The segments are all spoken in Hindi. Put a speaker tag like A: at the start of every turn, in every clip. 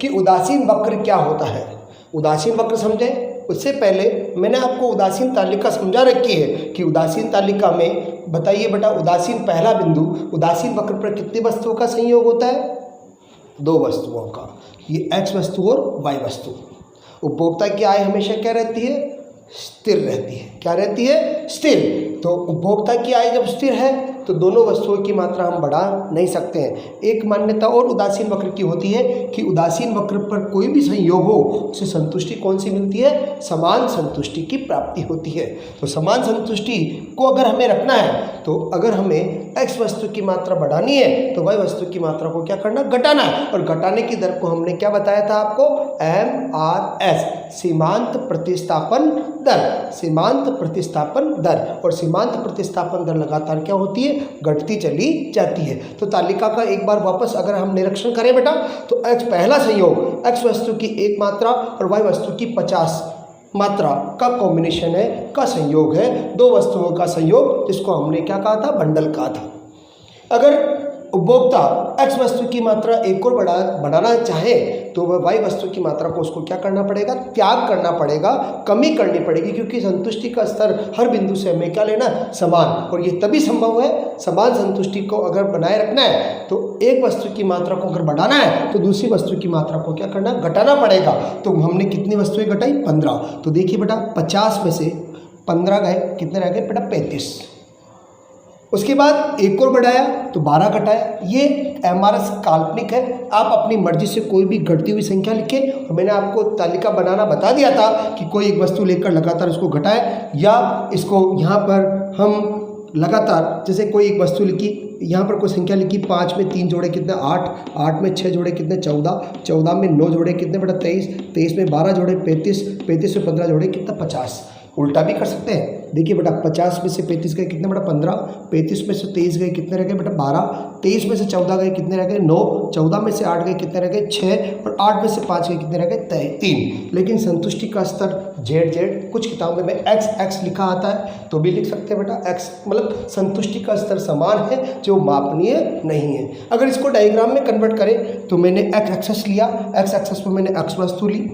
A: कि उदासीन वक्र क्या होता है। उदासीन वक्र समझें उससे पहले मैंने आपको उदासीन तालिका समझा रखी है कि उदासीन तालिका में बताइए बेटा, उदासीन पहला बिंदु, उदासीन वक्र पर कितनी वस्तुओं का संयोग होता है? 2 वस्तुओं का, ये x वस्तु और y वस्तु। उपभोक्ता की आय हमेशा क्या रहती है? स्थिर रहती है। क्या रहती है? स्थिर। तो उपभोक्ता की आय जब स्थिर है तो दोनों वस्तुओं की मात्रा हम बढ़ा नहीं सकते हैं। एक मान्यता और उदासीन वक्र की होती है कि उदासीन वक्र पर कोई भी संयोग हो उसे संतुष्टि कौन सी मिलती है? समान संतुष्टि की प्राप्ति होती है। तो समान संतुष्टि को अगर हमें रखना है तो अगर हमें x वस्तु की मात्रा बढ़ानी है तो y वस्तु की मात्रा को क्या करना? घटाना है। और घटाने की दर को हमने क्या बताया था आपको? MRS, सीमांत प्रतिस्थापन दर। सीमांत प्रतिस्थापन दर, और सीमांत प्रतिस्थापन दर लगातार क्या होती है? घटती चली जाती है। तो तालिका का एक बार वापस अगर हम निरीक्षण करें बेटा तो x पहला संयोग x वस्तु की 1 मात्रा और y वस्तु की 50 मात्रा का कॉम्बिनेशन है, का संयोग है, 2 वस्तुओं का संयोग, जिसको हमने क्या कहा था? बंडल कहा था। अगर उपभोक्ता x वस्तु की मात्रा एक और बढ़ाना चाहे तो वह y वस्तु की मात्रा को उसको क्या करना पड़ेगा? त्याग करना पड़ेगा, कमी करनी पड़ेगी, क्योंकि संतुष्टि का स्तर हर बिंदु से हमें क्या लेना? समान। और ये तभी संभव है, समान संतुष्टि को अगर बनाए रखना है तो एक वस्तु की मात्रा को अगर बढ़ाना है तो दूसरी वस्तु की मात्रा को क्या करना? घटाना पड़ेगा। तो हमने कितनी वस्तुएं घटाई? 15। तो देखिए बेटा, 50 में से 15 गए, कितने रह गए बेटा? 35। उसके बाद एक और बढ़ाया तो 12 घटाया। ये MRS काल्पनिक है, आप अपनी मर्जी से कोई भी घटती हुई संख्या लिखें। और मैंने आपको तालिका बनाना बता दिया था कि कोई एक वस्तु लेकर लगातार उसको घटाए, या इसको यहाँ पर हम लगातार, जैसे कोई एक वस्तु लिखी, यहाँ पर कोई संख्या लिखी, 5 में 3 जोड़े कितने? 8, 8 में 6 जोड़े कितने? 14, 14 में 9 जोड़े कितने बेटा? 23, 23 में 12 जोड़े 35, 35 में 15 जोड़े कितना? 50। उल्टा भी कर सकते हैं। देखिए बेटा, 50 में से 35 गए कितने बेटा? 15, 35 में से 23 गए कितने रह गए बेटा? 12, 23 में से 14 गए कितने रह गए? 9, 14 में से 8 गए कितने रह गए? 6, और 8 में से 5 गए कितने रह गए? 3। लेकिन संतुष्टि का स्तर Z, कुछ किताबों में X लिखा आता है तो भी लिख सकते हैं बेटा। X मतलब संतुष्टि का स्तर समान है, जो मापनीय नहीं है। अगर इसको डायग्राम में कन्वर्ट करें तो मैंने X एक्सेस लिया, X एक्सेस पर मैंने X वस्तु ली,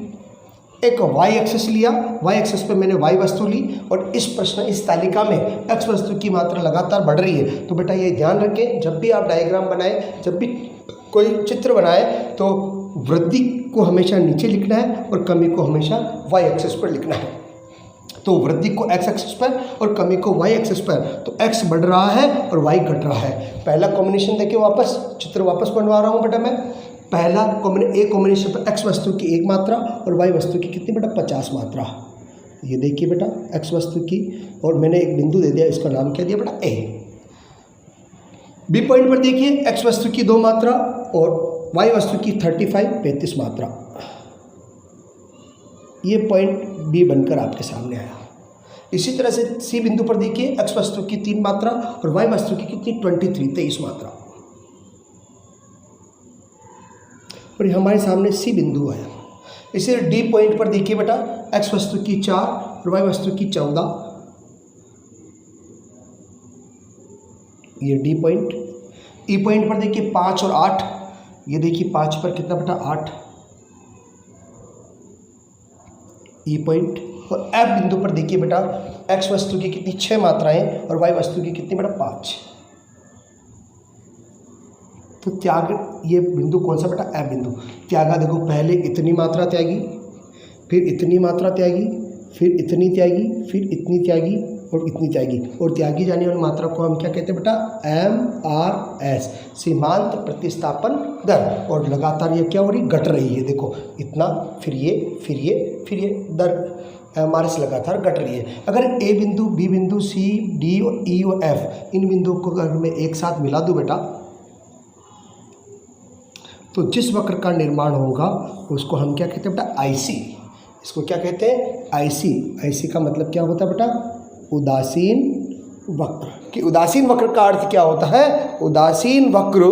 A: एक y एक्सेस लिया, y एक्सेस पे मैंने y वस्तु ली, और इस तालिका में x वस्तु की मात्रा लगातार बढ़ रही है। तो बेटा ये ध्यान रखें, जब भी आप डायग्राम बनाएं, जब भी कोई चित्र बनाए तो वृद्धि को हमेशा नीचे लिखना है और कमी को हमेशा y एक्सेस पर लिखना है। तो वृद्धि को x एक्सेस पर और कमी को y एक्सेस पर। तो x बढ़ रहा है और y घट रहा है। पहला कॉम्बिनेशन देखिए, वापस चित्र वापस बनवा रहा हूँ बेटा मैं। पहला एक कॉम्बिनेशन पर x वस्तु की 1 मात्रा और y वस्तु की कितनी बेटा? 50 मात्रा। ये देखिए बेटा, x वस्तु की, और मैंने एक बिंदु दे दिया, इसका नाम क्या दिया बेटा? A। B पॉइंट पर देखिए, x वस्तु की 2 मात्रा और y वस्तु की 35 मात्रा। ये पॉइंट B बनकर आपके सामने आया। इसी तरह से C बिंदु पर देखिए, x वस्तु की 3 मात्रा और y वस्तु की कितनी? 23 मात्रा। और हमारे सामने C बिंदु है। इसे D पॉइंट पर देखिए बेटा, x वस्तु की 4 और y वस्तु की 14। ये D पॉइंट। E पॉइंट पर देखिए 5 और 8। ये देखिए 5 पर कितना बेटा? 8। E point. और F बिंदु पर देखिए बेटा, x वस्तु की कितनी? 6 मात्राएं और y वस्तु की कितनी बेटा? 5। तो त्याग, ये बिंदु कौन सा बेटा? F बिंदु। त्यागा देखो, पहले इतनी मात्रा त्यागी, फिर इतनी मात्रा त्यागी, फिर इतनी त्यागी, फिर इतनी त्यागी और इतनी त्यागी, और त्यागी जाने वाली मात्रा को हम क्या कहते हैं बेटा? MRS, सीमांत प्रतिस्थापन दर। और लगातार ये क्या हो रही? घट रही है। देखो, इतना, फिर ये, फिर ये, फिर ये, दर MRS लगातार घट रही है। अगर A बिंदु, B बिंदु, C, D और E और F, इन बिंदुओं को अगर मैं एक साथ मिला दूँ बेटा, तो जिस वक्र का निर्माण होगा उसको हम क्या कहते हैं बेटा? IC। इसको क्या कहते हैं? IC। IC का मतलब क्या होता है बेटा? उदासीन वक्र। कि उदासीन वक्र का अर्थ क्या होता है? उदासीन वक्र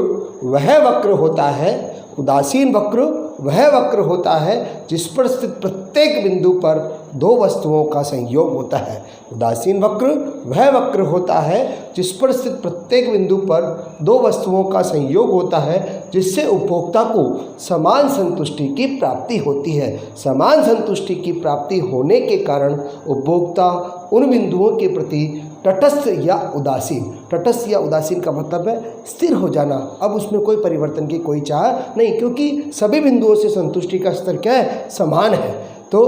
A: वह वक्र होता है, उदासीन वक्र वह वक्र होता है जिस पर स्थित प्रत्येक बिंदु पर दो वस्तुओं का संयोग होता है। उदासीन वक्र वह वक्र होता है जिस पर स्थित प्रत्येक बिंदु पर दो वस्तुओं का संयोग होता है, जिससे उपभोक्ता को समान संतुष्टि की प्राप्ति होती है। समान संतुष्टि की प्राप्ति होने के कारण उपभोक्ता उन बिंदुओं के प्रति तटस्थ या उदासीन, तटस्थ या उदासीन का मतलब है स्थिर हो जाना। अब उसमें कोई परिवर्तन की कोई चाह नहीं, क्योंकि सभी बिंदुओं से संतुष्टि का स्तर क्या है, समान है। तो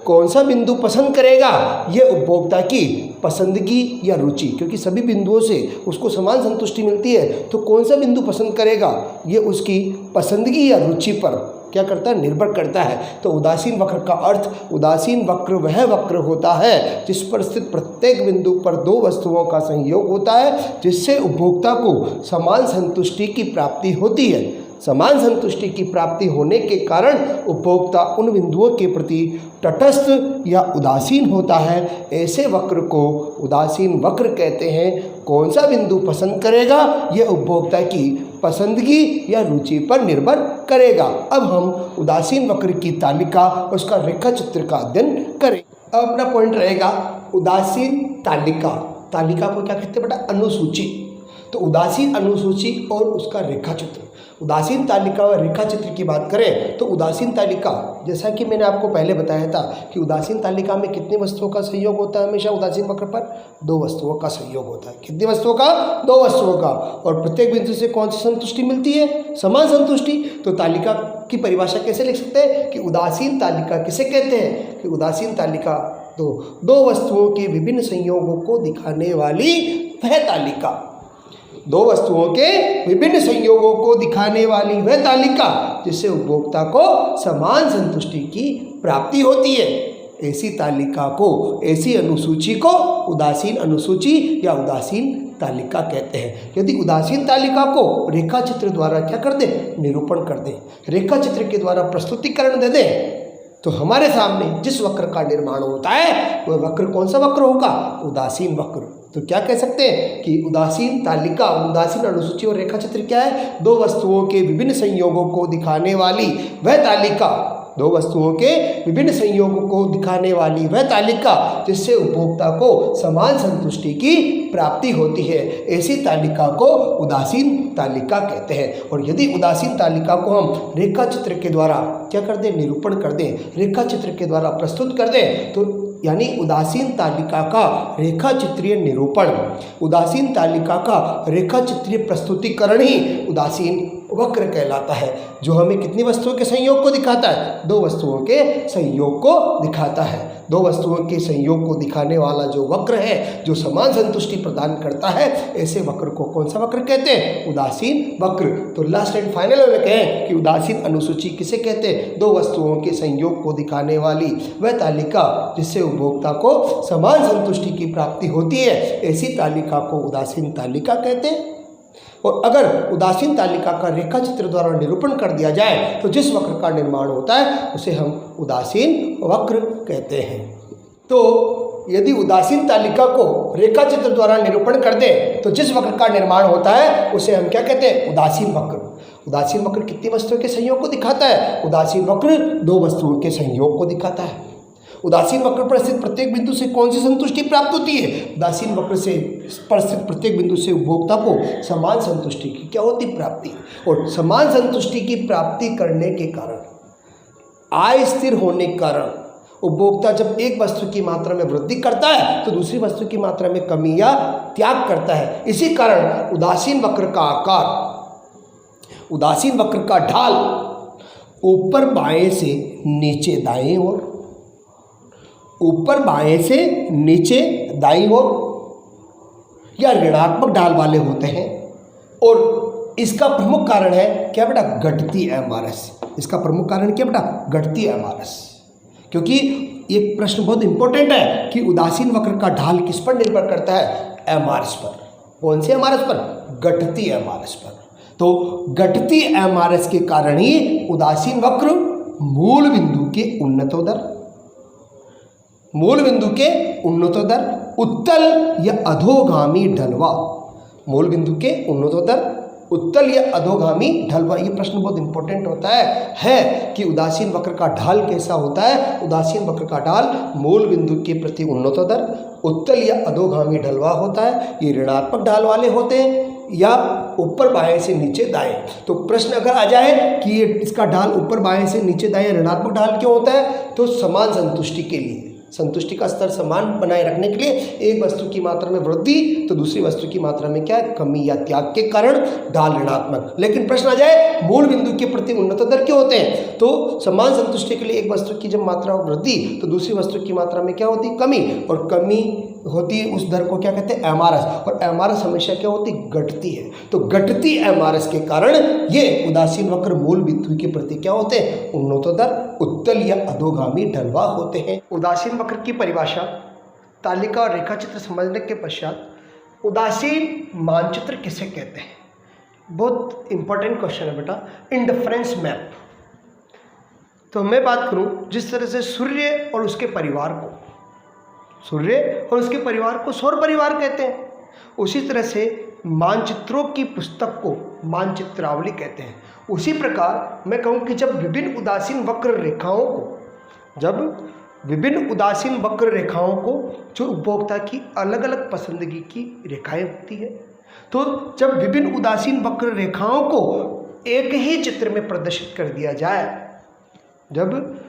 A: कौन सा बिंदु पसंद करेगा, ये उपभोक्ता की पसंदगी या रुचि, क्योंकि सभी बिंदुओं से उसको समान संतुष्टि मिलती है, तो कौन सा बिंदु पसंद करेगा ये उसकी पसंदगी या रुचि पर क्या करता है, निर्भर करता है। तो उदासीन वक्र का अर्थ, उदासीन वक्र वह वक्र होता है जिस पर स्थित प्रत्येक बिंदु पर दो वस्तुओं का संयोग होता है, जिससे उपभोक्ता को समान संतुष्टि की प्राप्ति होती है। समान संतुष्टि की प्राप्ति होने के कारण उपभोक्ता उन बिंदुओं के प्रति तटस्थ या उदासीन होता है। ऐसे वक्र को उदासीन वक्र कहते हैं। कौन सा बिंदु पसंद करेगा यह उपभोक्ता की पसंदगी या रुचि पर निर्भर करेगा। अब हम उदासीन वक्र की तालिका, उसका रेखा चित्र का अध्ययन करें। अब अपना पॉइंट रहेगा उदासीन तालिका। तालिका को क्या कहते हैं बेटा, अनुसूची। तो उदासीन अनुसूची और उसका रेखा चित्र। उदासीन तालिका और रेखा चित्र की बात करें तो उदासीन तालिका, जैसा कि मैंने आपको पहले बताया था कि उदासीन तालिका में कितनी वस्तुओं का संयोग होता है, हमेशा उदासीन वक्र पर दो वस्तुओं का संयोग होता है। कितनी वस्तुओं का, दो वस्तुओं का। और प्रत्येक बिंदु से कौन सी संतुष्टि मिलती है, समान संतुष्टि। तो तालिका की परिभाषा कैसे लिख सकते हैं कि उदासीन तालिका किसे कहते हैं, कि उदासीन तालिका तो दो वस्तुओं के विभिन्न संयोगों को दिखाने वाली वह तालिका, दो वस्तुओं के विभिन्न संयोगों को दिखाने वाली वह तालिका जिससे उपभोक्ता को समान संतुष्टि की प्राप्ति होती है। ऐसी तालिका को, ऐसी अनुसूची को उदासीन अनुसूची या उदासीन तालिका कहते हैं। यदि उदासीन तालिका को रेखा चित्र द्वारा क्या कर दें, निरूपण कर दें, रेखा चित्र के द्वारा प्रस्तुतिकरण दे दें, तो हमारे सामने जिस वक्र का निर्माण होता है वह वक्र कौन सा वक्र होगा, उदासीन वक्र। तो क्या कह सकते हैं कि उदासीन तालिका, उदासीन अनुसूची और रेखा चित्र क्या है, दो वस्तुओं के विभिन्न संयोगों को दिखाने वाली वह तालिका, दो वस्तुओं के विभिन्न संयोगों को दिखाने वाली वह तालिका जिससे उपभोक्ता को समान संतुष्टि की प्राप्ति होती है। ऐसी तालिका को उदासीन तालिका कहते हैं। और यदि उदासीन तालिका को हम रेखा चित्र के द्वारा क्या कर दें, निरूपण कर दें, रेखा चित्र के द्वारा प्रस्तुत कर दें, तो यानी उदासीन तालिका का रेखा चित्रीय निरूपण, उदासीन तालिका का रेखा चित्रीय प्रस्तुतिकरण ही उदासीन वक्र कहलाता है, जो हमें कितनी वस्तुओं के संयोग को दिखाता है, दो वस्तुओं के संयोग को दिखाता है। दो वस्तुओं के संयोग को दिखाने वाला जो वक्र है, जो समान संतुष्टि प्रदान करता है, ऐसे वक्र को कौन सा वक्र कहते हैं, उदासीन वक्र। तो लास्ट एंड फाइनल में कहें कि उदासीन अनुसूची किसे कहते हैं, दो वस्तुओं के संयोग को दिखाने वाली वह तालिका जिससे उपभोक्ता को समान संतुष्टि की प्राप्ति होती है, ऐसी तालिका को उदासीन तालिका कहते हैं। और अगर उदासीन तालिका का रेखा चित्र द्वारा निरूपण कर दिया जाए तो जिस वक्र का निर्माण होता है उसे हम उदासीन वक्र कहते हैं। तो यदि उदासीन तालिका को रेखा चित्र द्वारा निरूपण कर दें तो जिस वक्र का निर्माण होता है उसे हम क्या कहते हैं, उदासीन वक्र। उदासीन वक्र कितनी वस्तुओं के संयोग को दिखाता है, उदासीन वक्र दो वस्तुओं के संयोग को दिखाता है। उदासीन वक्र पर स्थित प्रत्येक बिंदु से कौन सी संतुष्टि प्राप्त होती है, उदासीन वक्र से पर स्थित प्रत्येक बिंदु से उपभोक्ता को समान संतुष्टि की क्या होती, प्राप्ति। और समान संतुष्टि की प्राप्ति करने के कारण, आय स्थिर होने के कारण उपभोक्ता जब एक वस्तु की मात्रा में वृद्धि करता है तो दूसरी वस्तु की मात्रा में कमी या त्याग करता है। इसी कारण उदासीन वक्र का आकार, उदासीन वक्र का ढाल ऊपर बाएं से नीचे दाएं ओर, ऊपर बाएं से नीचे दाईं ओर या ऋणात्मक ढाल वाले होते हैं। और इसका प्रमुख कारण है क्या बेटा, घटती एमआरएस। इसका प्रमुख कारण क्या बेटा, घटती एमआरएस। क्योंकि एक प्रश्न बहुत इंपॉर्टेंट है कि उदासीन वक्र का ढाल किस पर निर्भर करता है, एमआरएस पर। कौन से एमआरएस पर, घटती एमआरएस पर। तो घटती एमआरएस के कारण ही उदासीन वक्र मूल बिंदु के उन्नतोदर, मूल बिंदु के उन्नतोदर, उत्तल या अधोगामी ढलवा, मूल बिंदु के उन्नतोदर, उत्तल या अधोगामी ढलवा। ये प्रश्न बहुत इंपॉर्टेंट होता है कि उदासीन वक्र का ढाल कैसा होता है। उदासीन वक्र का ढाल मूल बिंदु के प्रति उन्नतोत्तर, उत्तल या अधोगामी ढलवा होता है। ये ऋणात्मक ढाल वाले होते हैं या ऊपर बाएं से नीचे दाएं। तो प्रश्न अगर आ जाए कि ये इसका ढाल ऊपर बाएं से नीचे दाएं ऋणात्मक ढाल क्यों होता है, तो समान संतुष्टि के लिए, संतुष्टि का स्तर समान बनाए रखने के लिए, एक वस्तु की मात्रा में वृद्धि तो दूसरी वस्तु की मात्रा में क्या है, कमी या त्याग के कारण ढाल ऋणात्मक। लेकिन प्रश्न आ जाए मूल बिंदु के प्रति उन्नतोत्तर क्यों होते हैं, तो समान संतुष्टि के लिए एक वस्तु की जब मात्रा वृद्धि तो दूसरी वस्तु की मात्रा में क्या होती, कमी, और कमी होती है उस दर को क्या कहते हैं, एमआरएस, और एमआरएस हमेशा क्या होती, घटती है। तो घटती एमआरएस के कारण ये उदासीन वक्र मूल बिंदु के प्रति क्या होते हैं, उन्नतोत्तर, उत्तल या अधोगामी ढलवा होते हैं। उदासीन वक्र की परिभाषा, तालिका और रेखाचित्र समझने के पश्चात उदासीन मानचित्र किसे कहते हैं। बहुत इंपॉर्टेंट क्वेश्चन है बेटा। Indifference map. तो मैं बात करूं जिस तरह से सूर्य और उसके परिवार को, सूर्य और उसके परिवार को सौर परिवार कहते हैं, उसी तरह से मानचित्रों की पुस्तक को मानचित्रावली कहते हैं। उसी प्रकार मैं कहूँ कि जब विभिन्न उदासीन वक्र रेखाओं को जो उपभोक्ता की अलग अलग पसंदगी की रेखाएं होती है, तो जब विभिन्न उदासीन वक्र रेखाओं को एक ही चित्र में प्रदर्शित कर दिया जाए, जब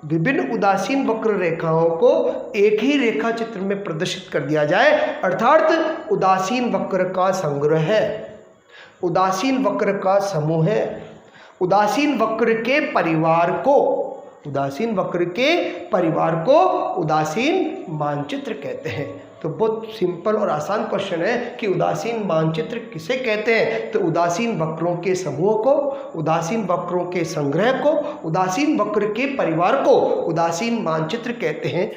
A: विभिन्न उदासीन वक्र रेखाओं को एक ही रेखा चित्र में प्रदर्शित कर दिया जाए, अर्थात उदासीन वक्र का संग्रह है, उदासीन वक्र का समूह है, उदासीन वक्र के परिवार को, उदासीन वक्र के परिवार को उदासीन मानचित्र कहते हैं। तो बहुत सिंपल और आसान क्वेश्चन है कि उदासीन मानचित्र किसे कहते हैं, तो उदासीन वक्रों के समूह को, उदासीन वक्रों के संग्रह को, उदासीन वक्र के परिवार को उदासीन मानचित्र कहते हैं।